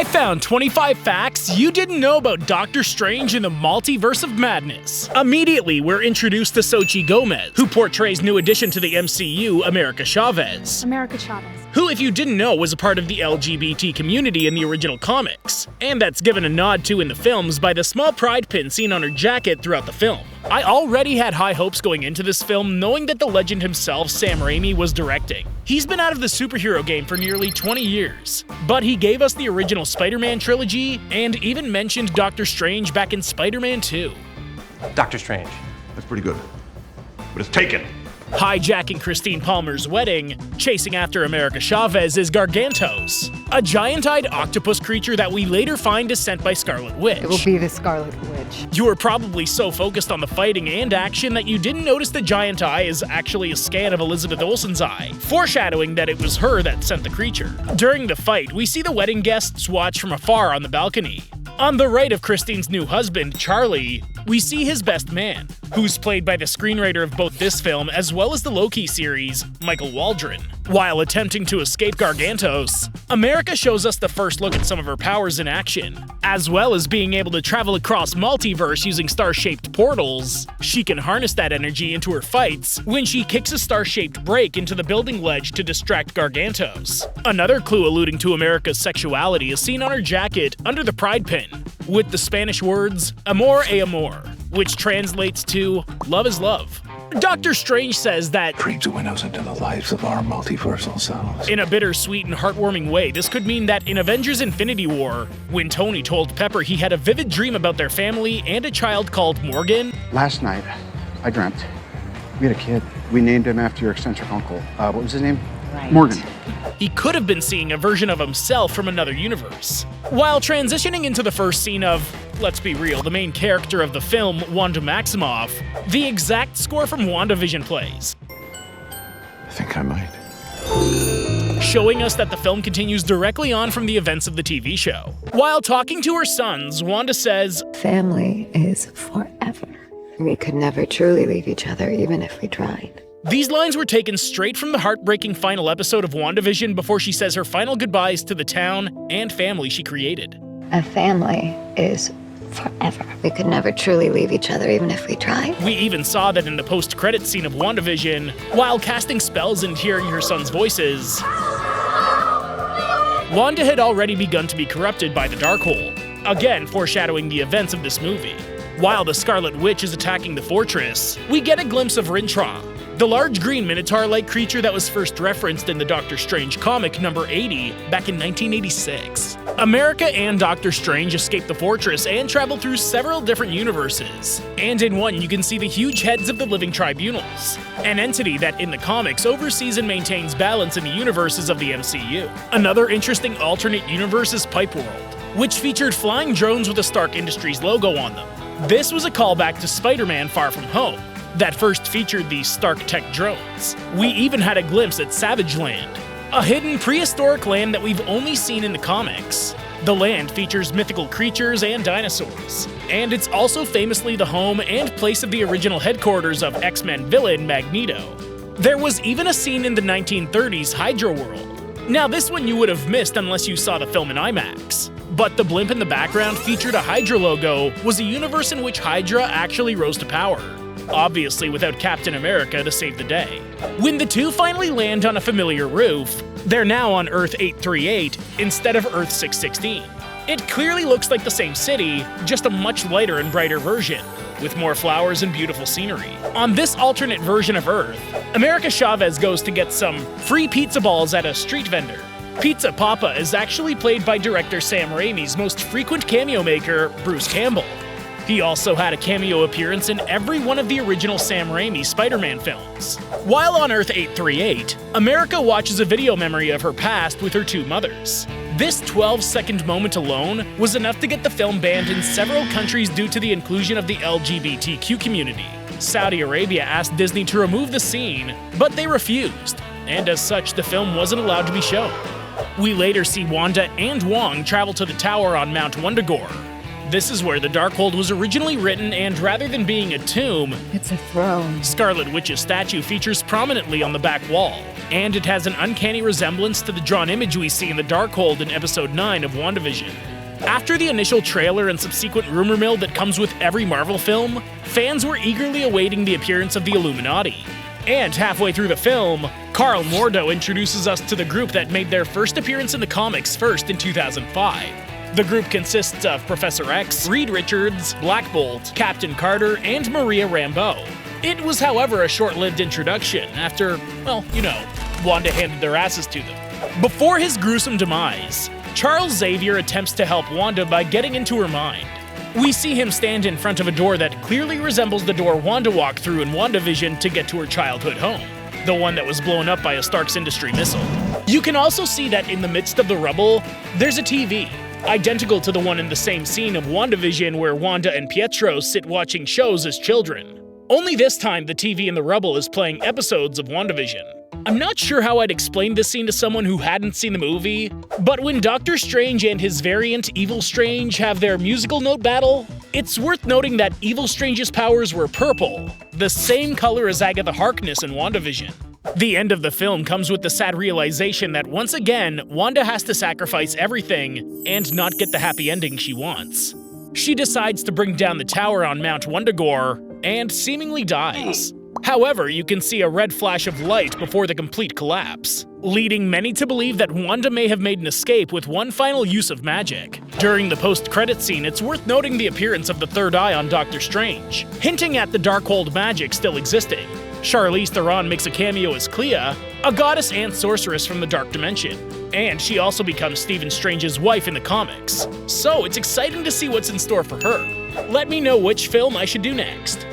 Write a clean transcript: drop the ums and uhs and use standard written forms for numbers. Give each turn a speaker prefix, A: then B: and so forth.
A: I found 25 facts you didn't know about Doctor Strange in the Multiverse of Madness. Immediately, we're introduced to Xochitl Gomez, who portrays new addition to the MCU, Chavez. Who, if you didn't know, was a part of the LGBT community in the original comics. And that's given a nod to in the films by the small pride pin seen on her jacket throughout the film. I already had high hopes going into this film, knowing that the legend himself, Sam Raimi, was directing. He's been out of the superhero game for nearly 20 years, but he gave us the original Spider-Man trilogy and even mentioned Doctor Strange back in Spider-Man 2.
B: Doctor Strange.
C: That's pretty good, but it's taken.
A: Hijacking Christine Palmer's wedding, chasing after Chavez is Gargantos, a giant-eyed octopus creature that we later find is sent by Scarlet Witch.
D: It will be the Scarlet Witch.
A: You were probably so focused on the fighting and action that you didn't notice the giant eye is actually a scan of Elizabeth Olsen's eye, foreshadowing that it was her that sent the creature. During the fight, we see the wedding guests watch from afar on the balcony. On the right of Christine's new husband, Charlie, we see his best man, who's played by the screenwriter of both this film as well as the Loki series, Michael Waldron. While attempting to escape Gargantos, America shows us the first look at some of her powers in action. As well as being able to travel across multiverse using star-shaped portals, she can harness that energy into her fights when she kicks a star-shaped break into the building ledge to distract Gargantos. Another clue alluding to America's sexuality is seen on her jacket under the pride pin, with the Spanish words amor e amor, which translates to love is love. Doctor Strange says that
E: creeps windows into the lives of our multiversal selves.
A: In a bittersweet and heartwarming way, this could mean that in Avengers Infinity War, when Tony told Pepper he had a vivid dream about their family and a child called Morgan.
F: Last night, I dreamt we had a kid. We named him after your eccentric uncle. What was his name?
D: Right.
F: Morgan.
A: He could have been seeing a version of himself from another universe. While transitioning into the first scene of, let's be real, the main character of the film, Wanda Maximoff, the exact score from WandaVision plays.
E: I think I might.
A: Showing us that the film continues directly on from the events of the TV show. While talking to her sons, Wanda says,
G: "Family is forever. We could never truly leave each other, even if we tried."
A: These lines were taken straight from the heartbreaking final episode of WandaVision before she says her final goodbyes to the town and family she created.
G: A family is forever. We could never truly leave each other, even if we tried.
A: We even saw that in the post-credits scene of WandaVision, while casting spells and hearing her sons' voices. Wanda had already begun to be corrupted by the Darkhold, again foreshadowing the events of this movie. While the Scarlet Witch is attacking the fortress, we get a glimpse of Rintrah, the large green minotaur-like creature that was first referenced in the Doctor Strange comic number 80 back in 1986. America and Doctor Strange escape the fortress and travel through several different universes. And in one, you can see the huge heads of the Living Tribunals, an entity that in the comics oversees and maintains balance in the universes of the MCU. Another interesting alternate universe is Pipe World, which featured flying drones with a Stark Industries logo on them. This was a callback to Spider-Man Far From Home, that first featured these Stark Tech drones. We even had a glimpse at Savage Land, a hidden prehistoric land that we've only seen in the comics. The land features mythical creatures and dinosaurs, and it's also famously the home and place of the original headquarters of X-Men villain Magneto. There was even a scene in the 1930s Hydra World. Now this one you would have missed unless you saw the film in IMAX. But the blimp in the background featured a Hydra logo was a universe in which Hydra actually rose to power, obviously without Captain America to save the day. When the two finally land on a familiar roof, they're now on Earth 838 instead of Earth 616. It clearly looks like the same city, just a much lighter and brighter version, with more flowers and beautiful scenery. On this alternate version of Earth, Chavez goes to get some free pizza balls at a street vendor. Pizza Papa is actually played by director Sam Raimi's most frequent cameo maker, Bruce Campbell. He also had a cameo appearance in every one of the original Sam Raimi Spider-Man films. While on Earth 838, America watches a video memory of her past with her two mothers. This 12-second moment alone was enough to get the film banned in several countries due to the inclusion of the LGBTQ community. Saudi Arabia asked Disney to remove the scene, but they refused, and as such, the film wasn't allowed to be shown. We later see Wanda and Wong travel to the tower on Mount Wundagore. This is where the Darkhold was originally written, and rather than being a tomb,
D: It's a throne.
A: Scarlet Witch's statue features prominently on the back wall, and it has an uncanny resemblance to the drawn image we see in the Darkhold in Episode 9 of WandaVision. After the initial trailer and subsequent rumor mill that comes with every Marvel film, fans were eagerly awaiting the appearance of the Illuminati. And halfway through the film, Carl Mordo introduces us to the group that made their first appearance in the comics first in 2005. The group consists of Professor X, Reed Richards, Black Bolt, Captain Carter, and Maria Rambeau. It was, however, a short-lived introduction after, well, you know, Wanda handed their asses to them. Before his gruesome demise, Charles Xavier attempts to help Wanda by getting into her mind. We see him stand in front of a door that clearly resembles the door Wanda walked through in WandaVision to get to her childhood home, the one that was blown up by a Stark's Industry missile. You can also see that in the midst of the rubble, there's a TV, identical to the one in the same scene of WandaVision where Wanda and Pietro sit watching shows as children. Only this time, the TV in the rubble is playing episodes of WandaVision. I'm not sure how I'd explain this scene to someone who hadn't seen the movie, but when Doctor Strange and his variant Evil Strange have their musical note battle, it's worth noting that Evil Strange's powers were purple, the same color as Agatha Harkness in WandaVision. The end of the film comes with the sad realization that once again, Wanda has to sacrifice everything and not get the happy ending she wants. She decides to bring down the tower on Mount Wundagore and seemingly dies. However, you can see a red flash of light before the complete collapse, leading many to believe that Wanda may have made an escape with one final use of magic. During the post-credit scene, it's worth noting the appearance of the third eye on Doctor Strange, hinting at the Darkhold magic still existing. Charlize Theron makes a cameo as Clea, a goddess and sorceress from the Dark Dimension, and she also becomes Stephen Strange's wife in the comics. So it's exciting to see what's in store for her. Let me know which film I should do next.